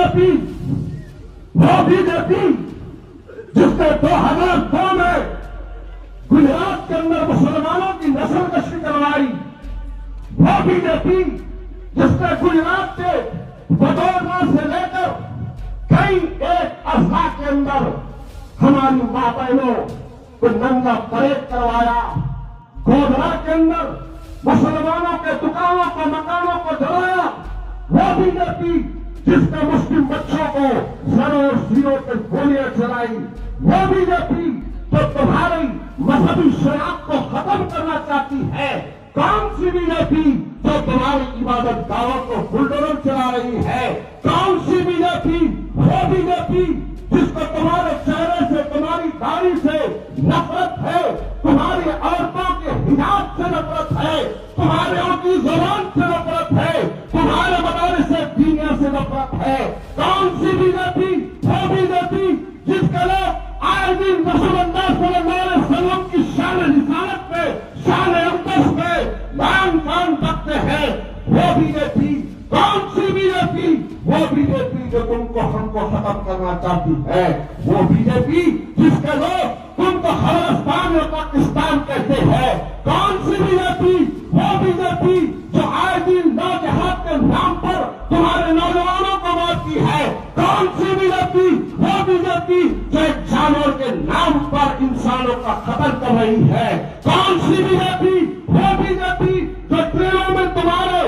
BJP, वो BJP जिसने 2002 में गुजरात के अंदर मुसलमानों की नस्लकशी करवाई, वो बीजेपी जिसने गुजरात के वडोदरा से लेकर कई एक अरसा के अंदर हमारी मां बहनों को नंगा परेड करवाया, गोधरा के अंदर मुसलमानों के दुकानों को मकानों को जलाया, वो बीजेपी जिसने मुस्लिम बच्चों को सरों और सिरों पर गोलियां चलाई, वो बीजेपी जो तुम्हारी मजहबी शराब को खत्म करना चाहती है, कौन सी बीजेपी जो तुम्हारी इबादत गाहों को बुलडोजर चला रही है, कौन सी बीजेपी, वो बीजेपी जिसको तुम्हारे चेहरे से, तुम्हारी दाढ़ी से नफरत है, तुम्हारी औरतों के हिजाब से नफरत है, तुम्हारे की जुबान से नफरत है, तुम्हारे मदारिस से दीनिया से नफरत है, कौन सी बीजेपी, वो बीजेपी जिसके लोग आए दिन रसूलुल्लाह सल्लल्लाहु अलैहि वसल्लम की शान रिसालत पे, शान अक़दस पे मान मान रखते हैं, वो बीजेपी, कौन सी बीजेपी, वो बीजेपी जो तुमको हमको खत्म करना चाहती है, वो बीजेपी जिसके लोग तुमको खलिस्तान और पाकिस्तान कहते हैं, कौन सी बीजेपी, वो बीजेपी जो आए दिन नौजहाद के नाम पर तुम्हारे नौजवानों को मारती है, कौन सी बीजेपी, वो बीजेपी जो एक जानवर के नाम पर इंसानों का कत्ल कर रही है, कौन सी बीजेपी, वो बीजेपी जो ट्रेनों में तुम्हारे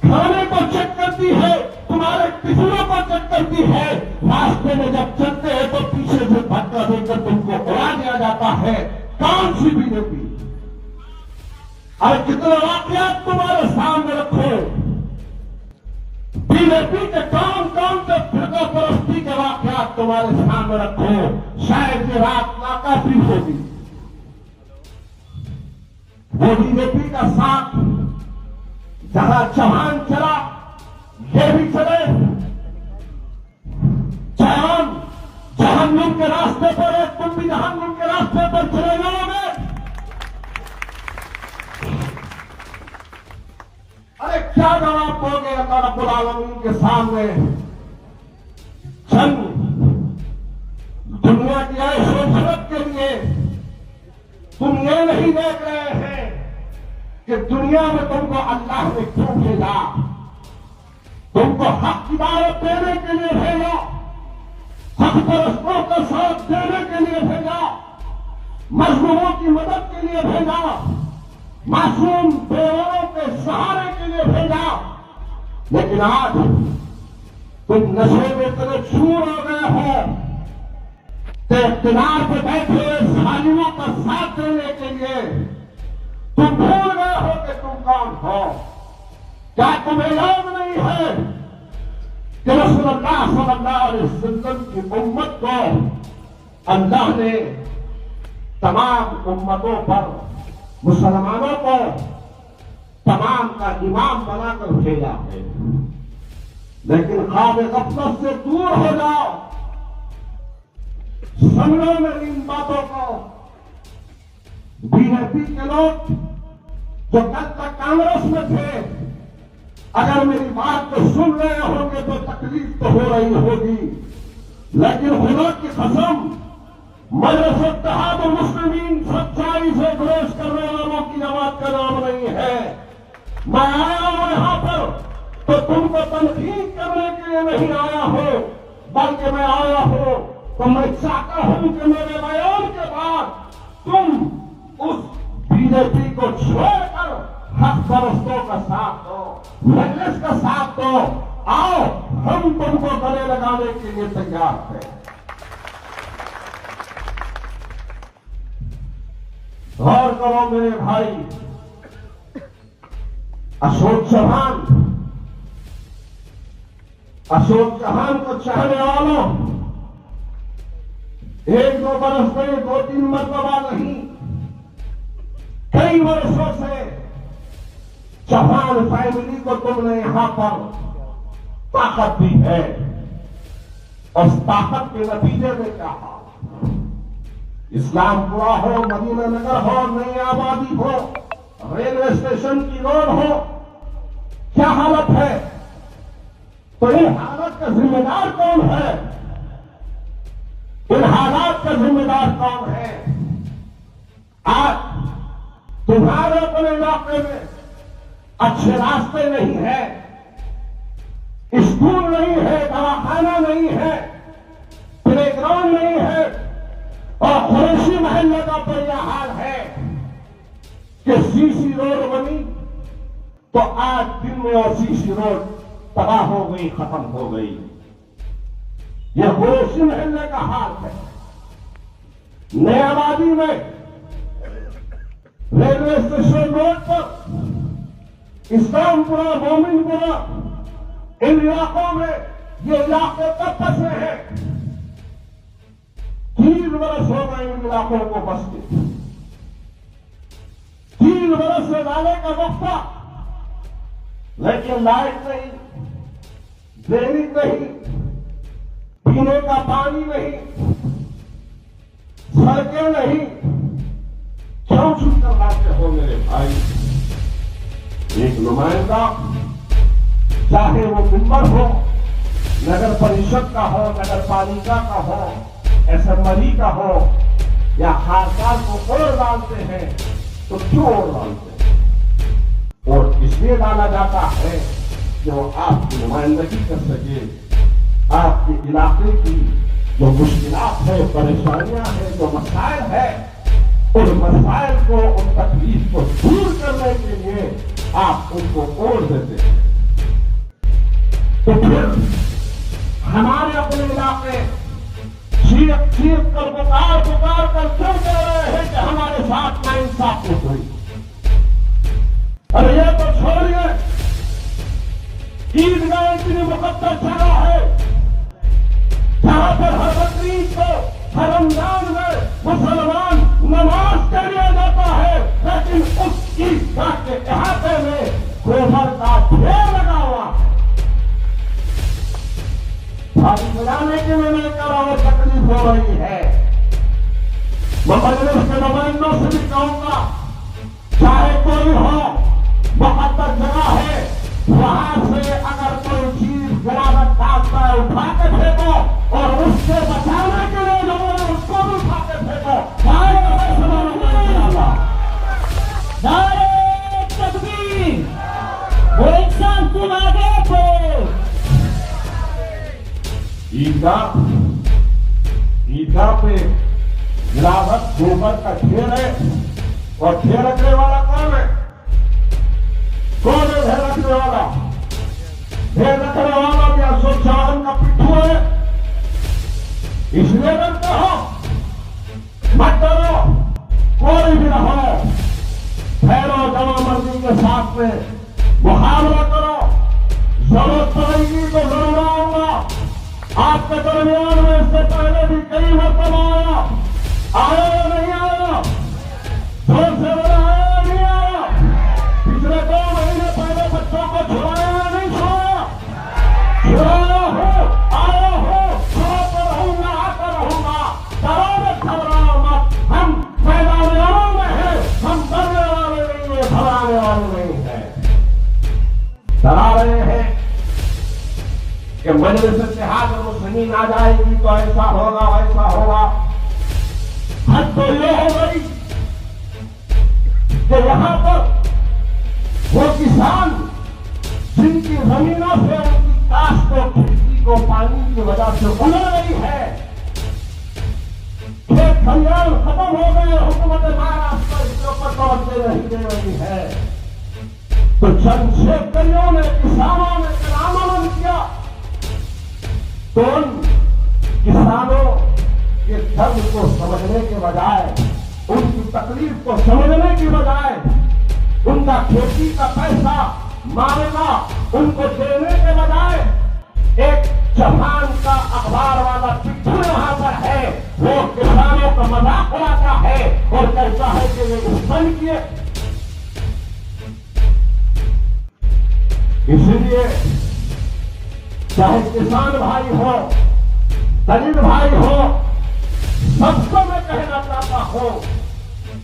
खाने को चेक करती है, तुम्हारे टिफिनों को चेक करती है, रास्ते में जब चलते हैं तो पीछे से धक्का देकर तुमको उड़ा दिया जाता है, कौन सी बीजेपी। अरे कितने वाकयात तुम्हारे सामने रखो, बीजेपी के कौन कौन से फिरका परस्ती के वाकयात तुम्हारे सामने रखो, शायद ये रात नाकाफी होगी। वो बीजेपी का साथ जहां चौहान चला, ये भी चले, चौहान जहन्नुम के रास्ते पर है, तुम भी जहन्नुम के रास्ते पर चले जाओगे। अरे क्या जवाब दोगे अल्लाह रब्बुल आलमीन के सामने। जंग दुनिया की ऐशोशरत के लिए तुम ये नहीं देख रहे हैं कि दुनिया में तुमको अल्लाह ने क्यों भेजा, तुमको हक की दावत देने के लिए भेजा, हक परस्तों का साथ देने के लिए भेजा, मजलूमों की मदद के लिए भेजा, मासूम बेवाओं के सहारे के लिए भेजा। लेकिन आज तुम नशे में इतने चूर हो गए हो कि इख्तियार पे बैठे जालिमों का साथ देने के लिए तुम भूल गए हो कि तुम कौन हो। क्या तुम्हें याद नहीं है कि रसूलुल्लाह सल्लल्लाहु अलैहि वसल्लम की उम्मत को अल्लाह ने तमाम उम्मतों पर, मुसलमानों को तमाम का इमाम बनाकर भेजा है, लेकिन ख्वाब गफलत से दूर हो जाओ। समझो मेरी इन बातों को। बीजेपी के लोग जो कल तक कांग्रेस में थे, अगर मेरी बात को सुन रहे होंगे तो तकलीफ तो हो रही होगी, लेकिन खुदा की कसम मजलिस इत्तेहाद मुस्लिमीन सच्चाई से विरोध करने वालों की जमात का नाम नहीं है। मैं आया हूं यहां पर तो तुमको तनकीद करने के लिए नहीं आया हो, बल्कि मैं आया हूं तो मैं चाहता हूं कि मेरे बयान के बाद तुम उस बीजेपी को छोड़कर हक परस्तों का साथ दो, मजलिस का साथ दो। आओ, हम तुमको गले लगाने के लिए तैयार हैं। गौर करो मेरे भाई, अशोक चौहान को चाहने वालों, एक दो बरस में, दो तीन मरतबा नहीं, कई वर्षों से चौहान फैमिली को तुमने यहां पर ताकत दी है। उस ताकत के नतीजे में क्या हाल, इस्लामपुरा हो, मदीना नगर हो, नई आबादी हो, रेलवे स्टेशन की रोड हो, क्या हालत है। तो इन हालत का जिम्मेदार कौन है? इन हालात का जिम्मेदार कौन है? आज तुम्हारे अपने इलाके में अच्छे रास्ते नहीं है, स्कूल नहीं है, दवाखाना नहीं है, प्लेग्राउंड नहीं है, और खुरेशी मोहल्ले का तो यह हाल है कि सीसी रोड बनी तो आज दिन में और सीसी रोड तबाह हो गई, खत्म हो गई। यह खुरेशी मोहल्ले का हाल है। नयाबादी में रेलवे स्टेशन रोड पर इस्लामपुरा, मोमिनपुरा, इन इलाकों में ये इलाके कब बसे हैं? 3 बरस हो गए इन इलाकों को बसते। 3 बरस से लाने का वक्त था, लेकिन लाइट नहीं, ड्रेनेज नहीं, पीने का पानी नहीं, सड़कें नहीं। क्यों छूटकर बातें हो मेरे भाई? एक नुमाइंदा, चाहे वो मेंबर हो, नगर परिषद का हो, नगर पालिका का हो, असेंबली का हो, या हर साल को और डालते हैं, तो क्यों और डालते हैं? और इसलिए डाला जाता है कि वो आपकी नुमाइंदगी कर सके, आपके इलाके की जो मुश्किलात है, परेशानियां हैं, जो मसाइल है, उन मसाइल को, उन तकलीफ को दूर करने के लिए आप उनको ओढ़ देते हैं। तो फिर हमारे अपने इलाके चीख चीख कर, पुकार पुकार कर क्यों कह रहे हैं कि हमारे साथ नाइंसाफी हुई? अरे ये तो छोड़िए, ईदगाह इतनी मुकद्दस जगह है जहां पर हर बकरीद को, हर रमजान में मुसलमान नमाज के लिए जाता है, लेकिन उस ईदगाह के इहाते में गोबर का ढेर लगा हुआ है। भारी मिलाने के लिए नहीं कर रहा, तकलीफ हो रही है। मैं मजलिस के नुमाइंदों से भी कहूंगा, चाहे कोई हो, मुकद्दस जगह है, वहां से अगर कोई चीज गिरावट डालता है, उठा के फेंको, और उससे बचाने के लिए जो है उसको भी उठा के फेंको। नारे तकबीर, वो इंसान तुम आगे हो। ईदगाह पे गिरावट गोबर का ढेर है, और ढेर रखने वाला कौन है? कौन है ढेर रखने वाला? ढेर रखने वाला भी अशोक चौहान का पिट्ठू है। इसलिए डरते हो? मत डरो, कोई भी रहो, ठहरो, जमा मर्जी के साथ में मुकाबला करो। जरूरत पड़ेगी तो जरूर आऊंगा आपके दरमियान में। इससे पहले भी कई मरतबा आया या नहीं आया? जोर से बोला, आया नहीं आया? पिछले 2 महीने पहले बच्चों को छुड़ाया या नहीं छुड़ाया? छुड़ाया हो, आया हो, छुड़ाता रहूंगा, आता रहूंगा। डरो मत, घबराओ मत, हम मैदान में हैं, हम डरने वाले नहीं है, घबराने वाले नहीं है। डरा रहे हैं कि मजलिस इत्तेहाद मुस्लिमीन आ जाएगी तो ऐसा होगा, वैसा होगा। हद तो ये हो गई कि यहां पर वो किसान जिनकी जमीनों से उनकी काश्त को, खेती को पानी की वजह से उलझ रही है, खेत खलियान खत्म हो गए, हुकूमत महाराष्ट्र इसके ऊपर तवज्जो नहीं दे रही है, तो चंद शेतकरियों ने, किसानों ने आंदोलन किया। तो उन किसानों के दर्द को समझने के बजाय, उनकी तकलीफ को समझने की बजाय, उनका खेती का पैसा मारेगा उनको देने के बजाय, एक जहान का अखबार वाला पिट्ठू यहां पर है, वो किसानों का मजाक उड़ाता है और कहता है कि ये उत्पन्न किए। इसलिए चाहे किसान भाई हो, दलित भाई हो, सबको मैं कहना चाहता हूं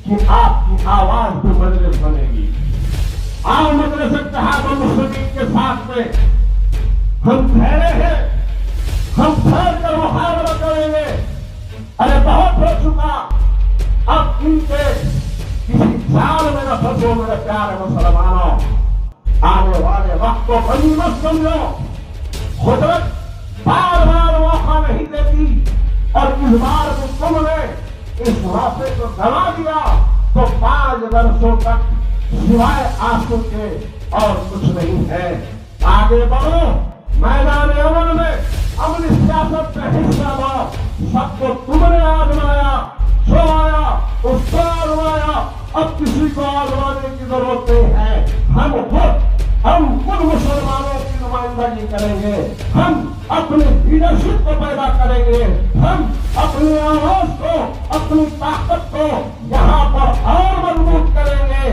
कि आपकी आवाज भी मजलिस बनेगी। आओ मजलिस इत्तेहाद मुस्लिमीन के साथ में हम ठहरे हैं, हम ठहर कर मुहावरा करेंगे। अरे बहुत हो चुका, अब इनके किसी जाल में न फंसो मेरे प्यारे मुसलमानों। आने वाले वक्त को कभी मत समझो, कुदरत बार बार मौका नहीं देती, और इस बार भी तुमने इस मौके को गंवा दिया तो 5 वर्षों तक सिवाय आंसू के और कुछ नहीं है। आगे बढ़ो, मैदान अमन में अमली सियासत में हिस्सा लो। सबको तुमने आजमाया, जो आया उसको आजमाया, अब किसी को आजमाने की जरूरत नहीं है। हम खुद मुसलमानों की नुमाइंदगी करेंगे, हम अपनी लीडरशिप को पैदा करेंगे, हम अपनी आवाज को, अपनी ताकत को यहाँ पर और मजबूत करेंगे।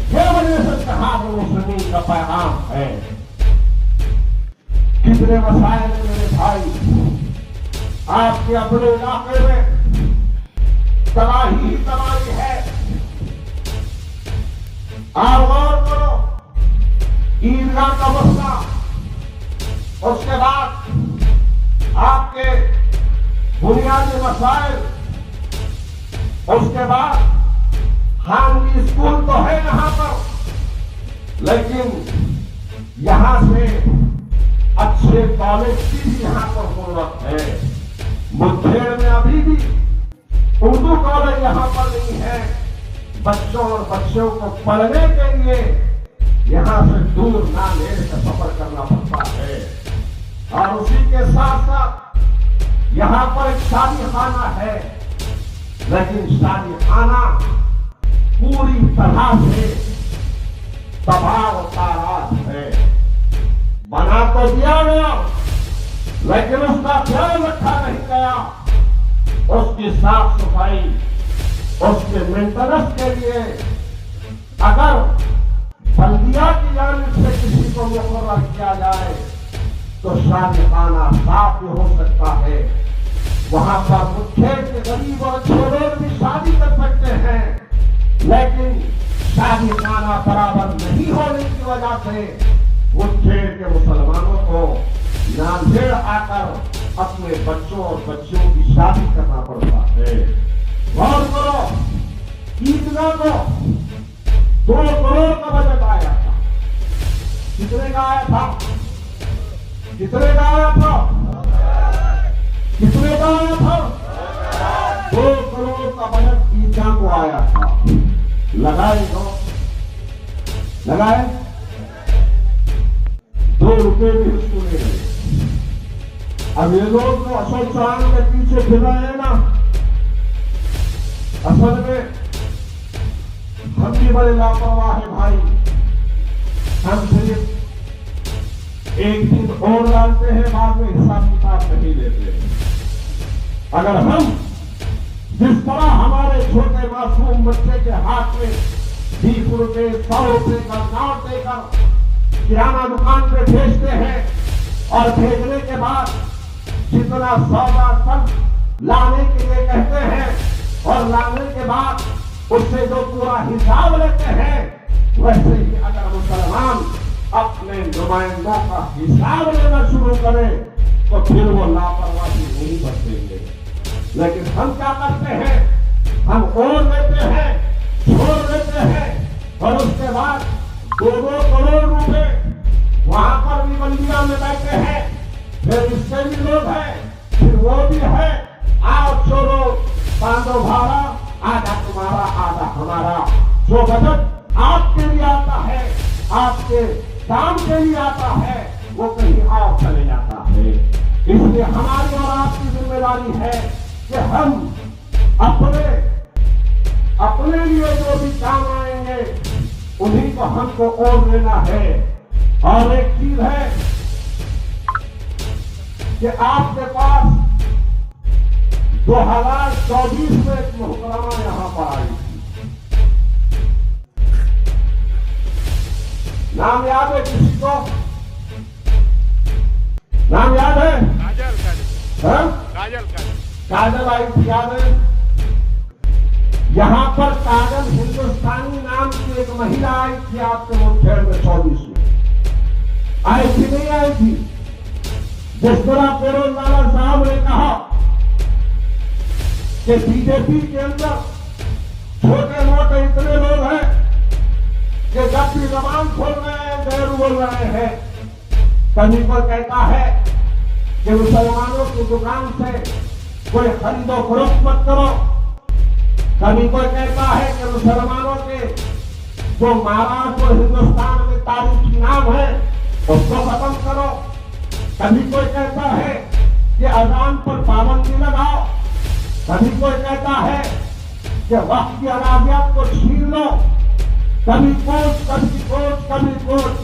ये वजह से कहा मुस्लिम का पैगाम है। कितने मसाइल मेरे भाई आपके अपने इलाके में तबाही ही तबाही है। आप गौर करो, ईदगाह का मसला, उसके बाद आपके बुनियादी मसाइल, उसके बाद खानगी स्कूल तो है यहाँ पर, लेकिन यहाँ से अच्छे कॉलेज की भी यहाँ पर जरूरत है। मुठभेड़ में अभी भी उर्दू कॉलेज यहाँ पर नहीं है। बच्चों और बच्चों को पढ़ने के लिए यहाँ से दूर नांदेड़ का सफर करना पड़ता है। और उसी के साथ साथ यहाँ पर एक शादी खाना है, लेकिन शादी खाना पूरी तरह से तबाह और ताराज है। बना तो दिया गया, लेकिन उसका ख्याल रखा नहीं गया। उसकी साफ सफाई, उसके मेंटेनेंस के लिए अगर बल्दिया की जानिब से किसी को मुकर्रर किया जाए तो शादी खाना साफ भी हो सकता है। वहां पर मुठभेड़ के गरीब और अच्छे लोग भी शादी कर सकते हैं, लेकिन शादी खाना बराबर नहीं होने की वजह से मुठभेड़ के मुसलमानों को नांदेड़ आकर अपने बच्चों और बच्चियों की शादी करना पड़ता है। गौर करो, ईदगाह को 2 करोड़ का बजट आया था। कितने का आया था? कितने का आया था? कितने का आया था? 2 करोड़ का बजट ईदगाह को आया था। लगाए दो, लगाए 2 रुपए भी उसको ले गए। अब ये लोग तो असल चांद के पीछे फिर रहे हैं ना, असल में हम भी बड़े लापरवाह हैं भाई। हम सिर्फ एक दिन और डालते हैं, बाद में हिसाब किताब नहीं लेते। अगर हम जिस तरह हमारे छोटे मासूम बच्चे के हाथ में 20 रुपए 100 रुपए का नोट देकर किराना दुकान पे भेजते हैं, और भेजने के बाद जितना सौदा सब लाने के लिए कहते हैं, और लाने के बाद उससे जो पूरा हिसाब लेते हैं, वैसे ही अगर मुसलमान अपने नुमाइंदों का हिसाब लेना शुरू करें तो फिर वो लापरवाही नहीं बरतेंगे। लेकिन हम क्या करते हैं? हम और लेते हैं, छोड़ देते हैं, और उसके बाद 2-2 करोड़ रुपए वहां पर भी बंदिया में बैठे हैं। फिर इससे भी लोग हैं, फिर वो भी है। आओ छोड़ो, बांधो भाड़ा, आधा तुम्हारा आधा हमारा। जो बजट आपके लिए आता है, आपके काम के लिए आता है, वो कहीं और चले जाता है। इसलिए हमारी और आपकी जिम्मेदारी है कि हम अपने लिए जो भी काम आएंगे उन्हीं को हमको और लेना है। और एक चीज है कि आपके पास 2024 में एक मुहतरमा यहां पर आई थी। नाम याद है किसी को? नाम याद है? काजल आई थी, याद है? यहां पर काजल हिंदुस्तानी नाम की एक महिला आई थी आपके मुठभेड़ में 24 में। आई थी नहीं आई थी? जिस तरह पेरोल साहब ने कहा कि बीजेपी के अंदर छोटे मोटे इतने लोग हैं कि जब भी जबान खोल रहे हैं गैर बोल रहे हैं। कभी कोई कहता है कि मुसलमानों की दुकान से कोई खरीदो फरोख्त मत करो। कभी कोई कहता है कि मुसलमानों के जो महाराष्ट्र और हिंदुस्तान में तारीखी नाम है उसको खत्म करो। कभी कोई कहता है कि अजान पर पाबंदी लगाओ। कभी कोई कहता है कि वक्त की अराबियत को छीन लो। कभी कोच कभी कोच कभी कोच।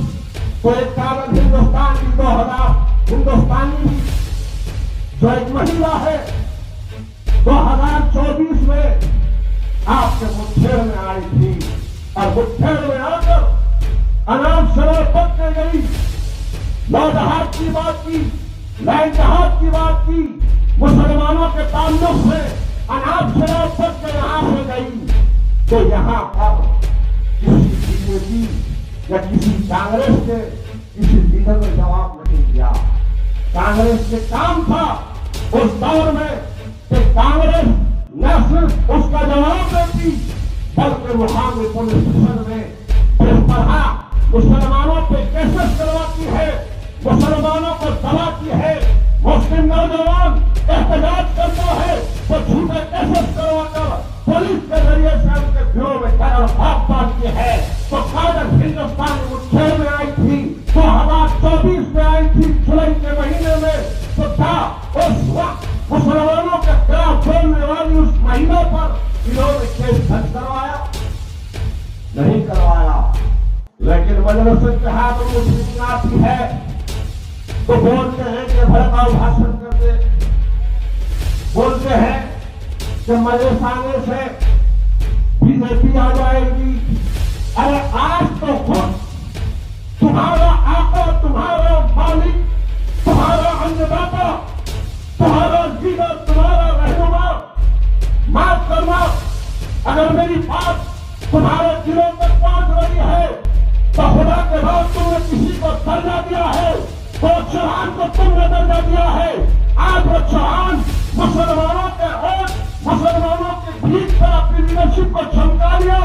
तो एक कागज हिंदुस्तान की 2000 हिंदुस्तानी जो एक महिला है 2024 में आपके मुठभेड़ में आई थी और मुठभेड़ में आकर अनाथ शराब पकड़ गई। लौजहाद की बात की, लैंड जहाज की बात की, मुसलमानों के ताल्लुक से अनाथ शराब पकड़ यहां से गई। तो यहां पर किसी बीजेपी या किसी कांग्रेस के किसी लीडर ने जवाब नहीं दिया। कांग्रेस के काम था उस दौर में कि कांग्रेस न सिर्फ उसका जवाब देती बल्कि मुकामी पुलिस स्टेशन में जिस तरह मुसलमानों पे केसेस करवाती है, मुसलमानों को दबाती है। मुस्लिम नौजवान एहतजाज करता है तो झूठे केसेस करवाकर पुलिस के जरिए से उनके गिरोह में करड़ भाग पाती है। तो कागज हिंदुस्तान मुठभेड़ में आई थी 2024 में आई थी जुलाई के महीने में। तो था उस वक्त मुसलमानों के खिलाफ बोलने वाली उस महिला पर इन्होंने केस दर्ज करवाया नहीं करवाया। लेकिन मजलिस इत्तेहाद मुस्लिमीन आती है तो बोलते हैं कि भड़काऊ भाषण करते, बोलते हैं कि मजलिस आने से बीजेपी आ जाएगी। अरे आज तो खुद तुम्हारा आका, तुम्हारा मालिक, तुम्हारा अन्नदाता, तुम्हारा लीडर, तुम्हारा रहनुमा, माफ करना अगर मेरी बात तुम्हारे दिलों तक पहुंच रही है तो खुदा के बाद तुमने किसी को दर्जा दिया है तो चौहान को तुमने दर्जा दिया है। आज वो चौहान मुसलमानों के वोट, मुसलमानों के भीख पर अपनी लीडरशिप को चमका लिया,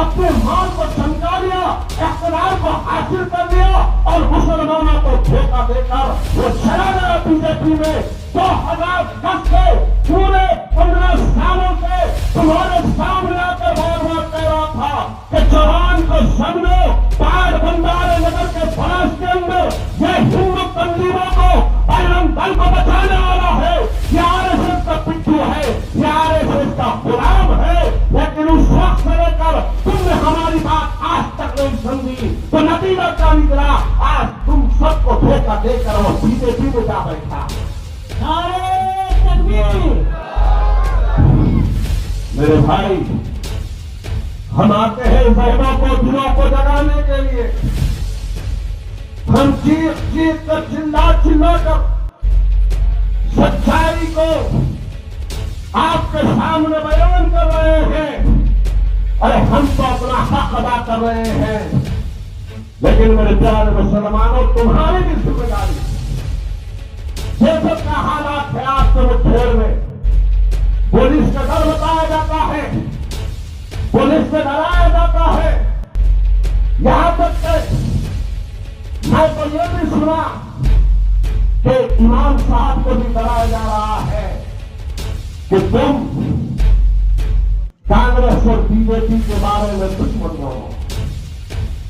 अपने माल को चमका लिया, इख्तियार को हासिल कर लिया और मुसलमानों को धोखा देकर वो चला गया बीजेपी में। 2010 से पूरे 15 सालों से तुम्हारे सामने आकर बार बार कह रहा था कि चौहान को सबने पार भंडारे नगर के फराज के अंदर ये हिंदू तंजीमों को बजरंग दल को बचाने वाला है, ये आरएसएस का पिट्ठू है, ये आरएसएस का गुलाम है। लेकिन उस वक्त से लेकर तुमने हमारी बात आज तक नहीं समझी तो नतीजा क्या निकला? आज तुम सबको धोखा देकर वो बीजेपी में जा बैठा। नारे तकबीर। मेरे भाई, हम आते हैं जहनों को, दिलों को जगाने के लिए। हम चीख चीख कर, चिल्ला चिल्ला कर सच्चाई को आपके सामने बयान कर रहे हैं। अरे हम तो अपना हक अदा कर रहे हैं, लेकिन मेरे प्यारे मुसलमानों, तुम्हारी भी जिम्मेदारी। जैसे का हालात है आपके मुठभेड़ में, पुलिस का डर बताया जाता है, पुलिस से डराया जाता है। यहां तक कि मैं तो ये भी सुना कि इमाम साहब को भी डराया जा रहा है कि तुम कांग्रेस और बीजेपी के बारे में दुश्मन हो।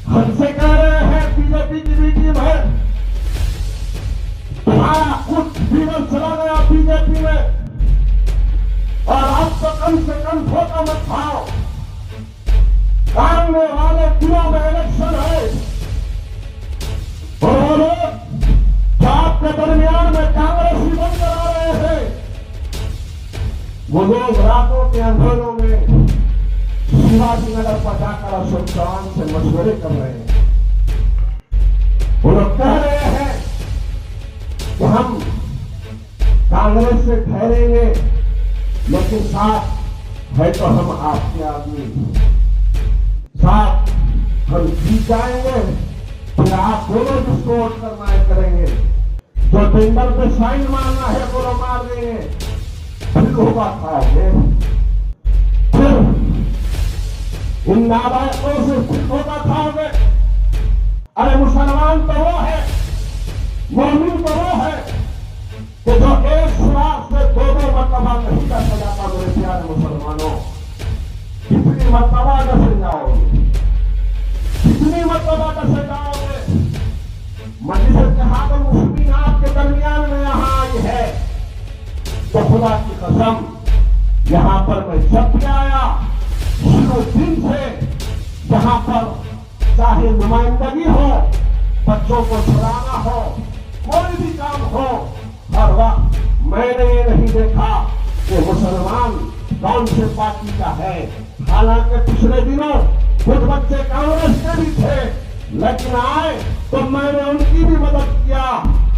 हमसे कह रहे हैं बीजेपी की भी टीम है, तुम्हारा कुछ लीडर चला गया बीजेपी में और अब तो कम से कम धोखा मत खाओ। आने वाले दिनों में इलेक्शन है और वो लोग जो आपके दरमियान में कांग्रेस ही बनकर आ रहे हैं, वो लोग रातों के अंधेरों में शिवाजी नगर पर जाकर अशोक चौहान से मशवरे कर रहे हैं। वो लोग कह रहे हैं कि हम कांग्रेस से ठहरेंगे, लेकिन साथ है तो हम आपके आदमी, साथ हम जीत जाएंगे, फिर आप दोनों जिसको वोट करना है करेंगे। जो टेंडर पे साइन मारना है वो मार देंगे, फिर होगा खाओगे, फिर इन नालायकों से फिर होगा खाओगे। अरे मुसलमान तो वो है, मोमिन तो वो है कि जो एक शराब से दो मरतबा नहीं कर सजाता। मेरे प्यारे मुसलमानों, कितनी मरतबा डसे जाओगे, कितनी मरतबा डसे जाओगे। मजलिस इत्तेहादुल मुस्लिमीन आपके दरमियान में यहाँ आई है तो खुदा की कसम, यहाँ पर मैं जब भी आया शुरू दिन से यहाँ पर चाहे नुमाइंदगी हो, बच्चों को छुड़ाना हो, कोई भी काम हो, हर वक्त मैंने ये नहीं देखा कि मुसलमान कौन से पार्टी का है। हालांकि पिछले दिनों कुछ बच्चे कांग्रेस के भी थे, लेकिन आए तो मैंने उनकी भी मदद किया।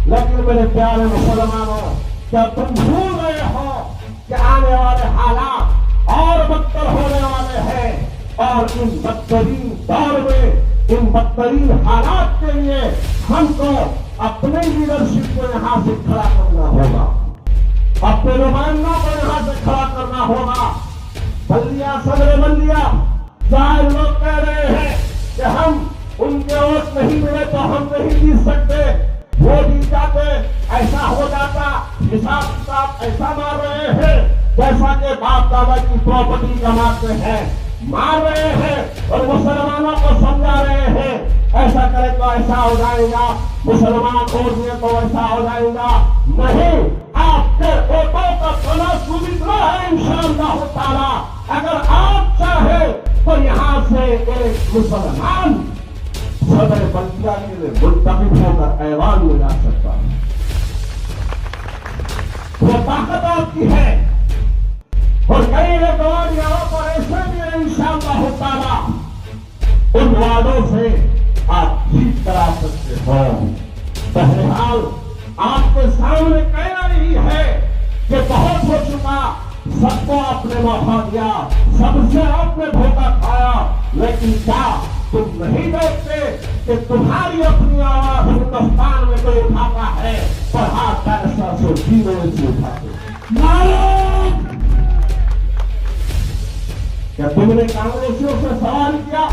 लेकिन मेरे प्यारे मुसलमानों, क्या तुम भूल गए हो कि आने वाले हालात और बदतर होने वाले हैं, और इन बदतरीन दौर में, इन बदतरीन हालात के लिए हमको अपने लीडरशिप को यहां से खड़ा करना होगा, अपने नुमाइंदों को यहां से खड़ा करना होगा। बल्लिया सदर बल्लिया चाहे लोग कह रहे हैं कि हम उनके वोट नहीं मिले तो हम नहीं जीत सकते, वो जीत जाते, ऐसा हो जाता, हिसाब किताब ऐसा मार रहे हैं जैसा कि बाप दादा की प्रॉपर्टी कमाते हैं, मार रहे हैं और मुसलमानों को समझा रहे हैं ऐसा करे तो ऐसा हो जाएगा, मुसलमान वोट दिए तो ऐसा हो जाएगा। नहीं, आपके वोटों का बना सुविधा है इंशाअल्लाह ताला। अगर आप चाहे तो यहाँ से एक मुसलमान सदर बल्दिया के लिए मुंतखब होकर ऐवान में जा सकता है। वो ताकत आपकी है और कई गवार यहाँ पर ऐसे भी है इंशाअल्लाह ताला। उन वादों से आप जीत करा सकते हो। बहरहाल आपके सामने कहना नहीं है कि बहुत हो चुका, सबको आपने मौका दिया, सबसे आपने धोखा खाया, लेकिन क्या तुम नहीं देखते कि तुम्हारी अपनी आवाज हिंदुस्तान में कोई उठाता है तो हाथ पैसा से जीवन से उठाते। क्या तुमने कांग्रेसियों से सवाल किया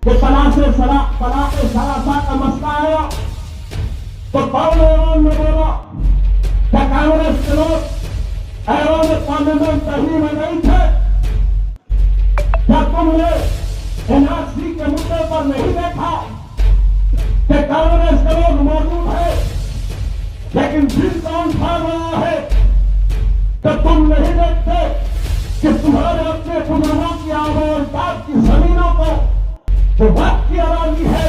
कि तलाक सलासा का मसला आया तो कौन ऐवान में बोला? क्या कांग्रेस के लोग ऐवान में पार्लियामेंट तहरीर में नहीं थे? क्या तुमने एनआरसी के मुद्दे पर नहीं देखा कि कांग्रेस के लोग मौजूद है, लेकिन फिर कौन भाग रहा है? कि तुम नहीं देखते कि तुम्हारे अपने बुजुर्गों की आबाद की जमीनों को जो वक्त की आबादी है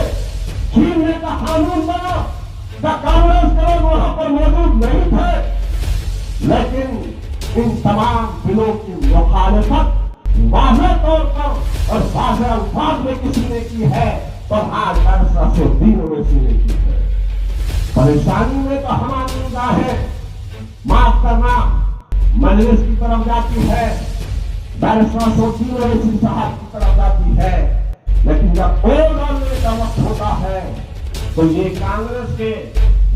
छीनने का कानून बना, क्या कांग्रेस के लोग वहां पर मौजूद नहीं थे? लेकिन इन तमाम बिलों की मुखालिफत वाज़ेह तौर पर और वाज़ेह अल्फाज में किसी ने की है तो आज 1803 में किसी ने की है। परेशानी में तो हमारी निगाहें माफ करना मजलिस की तरफ जाती है, 1803 में साहब की तरफ जाती है, लेकिन जब वोट डालने का वक्त होता है तो ये कांग्रेस के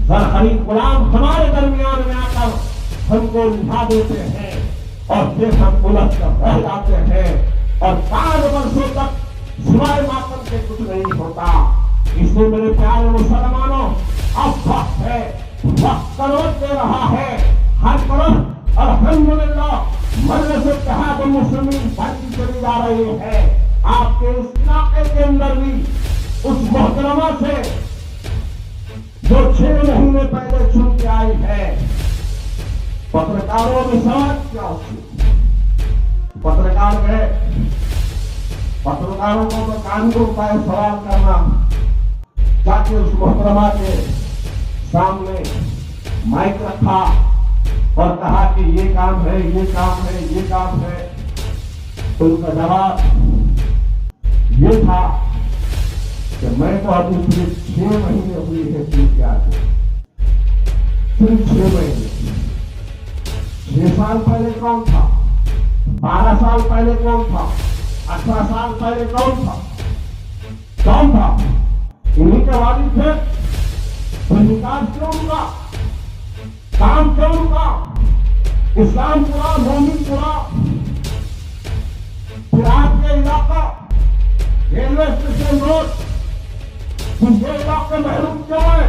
जरखरीद गुलाम हमारे दरमियान में आकर हमको निभा देते हैं और फिर हम उलझ कर रह जाते हैं और 5 वर्षों तक सिवाय मातम के कुछ नहीं होता। इसलिए मेरे प्यारे मुसलमानों, अब वक्त है, वक्त करवट दे रहा है हर तरफ। अल्हम्दुलिल्लाह मजलिस इत्तेहादुल मुस्लिमीन बढ़ती चली जा रही है। आपके इस इलाके के अंदर भी उस मोहतरमा से जो 6 महीने पहले चुन के आई है, पत्रकारों ने सवाल किया उससे, पत्रकार गए, पत्रकारों को तो कानून का सवाल करना, जाके उस मोहतरमा के सामने माइक रखा और कहा कि ये काम है, ये काम है, ये काम है। तो उनका जवाब ये था कि मैं तो अभी सिर्फ 6 महीने हुई है चुन के आते, सिर्फ 6 महीने। 6 साल पहले कौन था? 12 साल पहले कौन था? 18 साल पहले कौन था? कौन था? इन्हीं के वालिद थे फिर विकास क्यों रुका, काम क्यों रुका, इस्लाम पूरा, मोमिन पूरा, फिर आपके इलाका रेलवे स्टेशन रोड, ये इलाके महरूम क्यों है,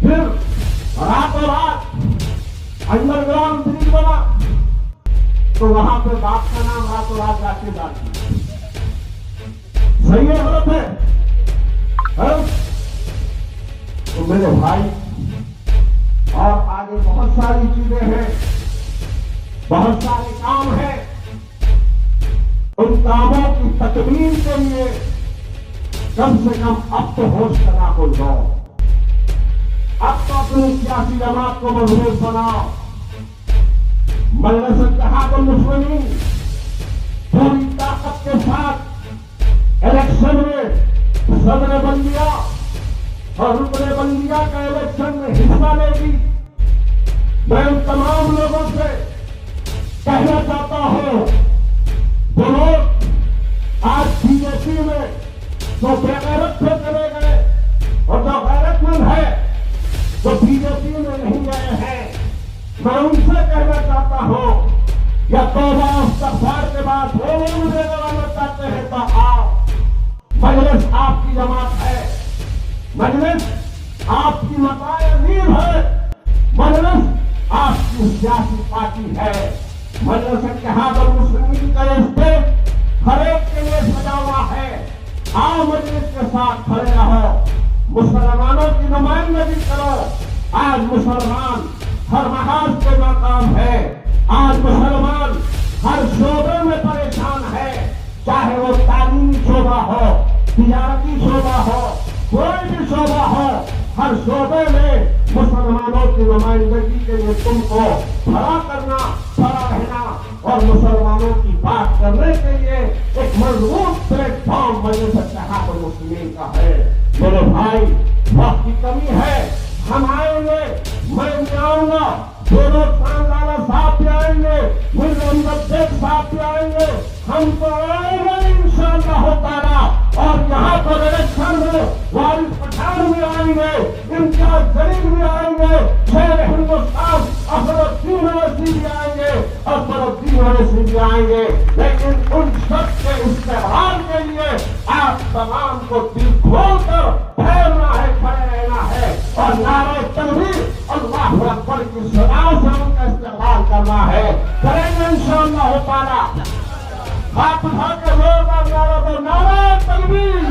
फिर रातों रात अंडरग्राउंड ब्रिज बना तो वहां पे बाप का नाम रातों रात जाके डालती, सही है गलत है? तो मेरे भाई और आगे बहुत सारी चीजें हैं, बहुत सारे काम हैं, उन कामों की तकमील के लिए कम से कम अब तो होश करा हो जाओ, अब तो अपनी सियासी जमात को मजबूत बनाओ। मजलिस इत्तेहादुल मुस्लिमीन पूरी ताकत के साथ इलेक्शन में सदर बंदिया और रुकने बंदिया का इलेक्शन में हिस्सा लेगी। मैं उन तमाम लोगों से कहना चाहता हूं, जो लोग आज बीजेपी में जो बेगैरत से चले गए और जो गैरतमंद है जो बीजेपी में नहीं गए हैं, मैं उनसे कहना चाहता हूं, या तौबा इस्तग़फ़ार के बाद वो लोग मुझे लगाना चाहते हैं तो आओ, मजलिस आपकी जमात है, मजलिस आपकी मताए अमीर है, मजलिस आपकी सियासी पार्टी है, मजलिस इत्तेहादुल मुस्लिमीन का स्टेज हर एक के लिए सजा हुआ है। आओ मजलिस के साथ खड़े रहो, मुसलमानों की नुमाइंदगी करो। आज मुसलमान हर महाज पे नाकाम है, आज मुसलमान हर शोबे में परेशान है, चाहे वो तालीमी शोबा हो, तिजारती शोबा हो, कोई भी शोबा हो, हर शोबे में मुसलमानों की नुमाइंदगी के लिए तुमको खड़ा करना, खड़ा रहना और मुसलमानों की बात करने के लिए एक मजबूत प्लेटफॉर्म मजलिस इत्तेहादुल मुस्लिमीन का है। मेरे भाई, वक्त की कमी है, हम आएंगे, मैं भी आऊंगा, दोनों लाला साहब भी आएंगे, मुर्शिद साहब भी आएंगे, हम तो आएंगे इंशाअल्लाह ताला। और यहाँ पर इलेक्शन में वारिस पठान भी आएंगे, इम्तियाज जलील भी आएंगे, शेर हिंदुस्तान अफरुद्दीन ओवैसी भी आएंगे, अफरुद्दीन ओवैसी भी आएंगे। लेकिन उन सब के इस्तेमाल के लिए आप तमाम को दिल खोलकर फैलना है, खड़े रहना है और नारे तकबीर अल्लाहु अकबर की सदा से उनका इस्तेमाल करना है। करेंगे इंशाअल्लाह ताला। हाथ उठा के जोरदार नारा दो, नारे तकबीर।